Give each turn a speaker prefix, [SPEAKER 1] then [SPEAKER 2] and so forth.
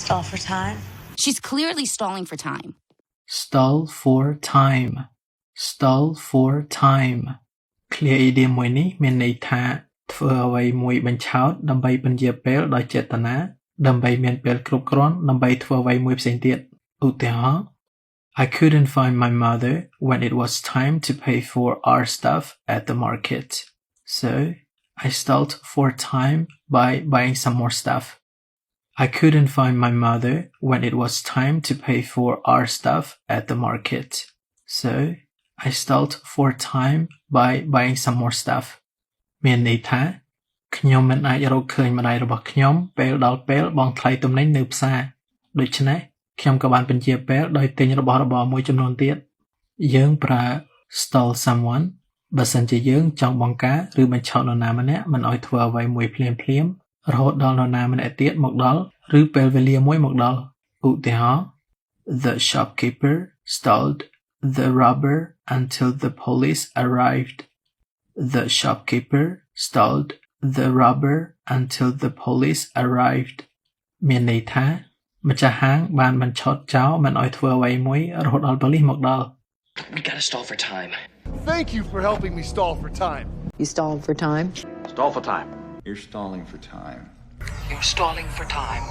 [SPEAKER 1] Stall for time?
[SPEAKER 2] She's clearly stalling for time.
[SPEAKER 3] Stall for time. Stall for time. Clear idiom មួយនេះមានន័យថាធ្វើអ្វីមួយបញ្ឆោតដើម្បីពន្យាពេលដោយចេតនាដើម្បីមានពេលគ្រប់គ្រាន់ដើម្បីធ្វើអ្វីមួយផ្សេងទៀតឧទាហរណ៍ I couldn't find my mother when it was time to pay for our stuff at the market. So I stalled for time by buying some more stuff. I couldn't find my mother when it was time to pay for our stuff at the market. So I stalled for time by buying some more stuff. មានន័យថាខ្ញុំមិនអាចរកឃើញម្ដាយរបស់ខ្ញុំពេលដល់ពេលបង់ថ្លៃទំនិញនៅផ្សារដូច្នេះខ្ញុំក៏បានពន្យាពេលដោយទិញរបស់របរមួយចំនួនទៀតយើងប្រើ stall someone បើសិនជាយើងចង់បង្ការឬបញ្ឆោតនរណាម្នាក់មិនឲ្យធ្វើអ្វីមួយភ្លាមៗរហូតដល់នរណាម្នាក់ទៀតមកដល់ឬពេលវេលាមួយមកដល់ឧទាហរណ៍ The shopkeeper stalled the robber until the police arrived. The shopkeeper stalled the robber until the police arrived. មានន័យថាម្ចាស់ហាងបានបញ្ឆោតចោលមិនឲ្យធ្វើអ្វីមួយរហូតដល់ប៉ូលីសមកដល់
[SPEAKER 4] We gotta stall for time.
[SPEAKER 5] Thank you for helping me stall for time.
[SPEAKER 6] You stalled for time?
[SPEAKER 7] Stall for time.
[SPEAKER 8] You're stalling for time.
[SPEAKER 1] You're stalling for time.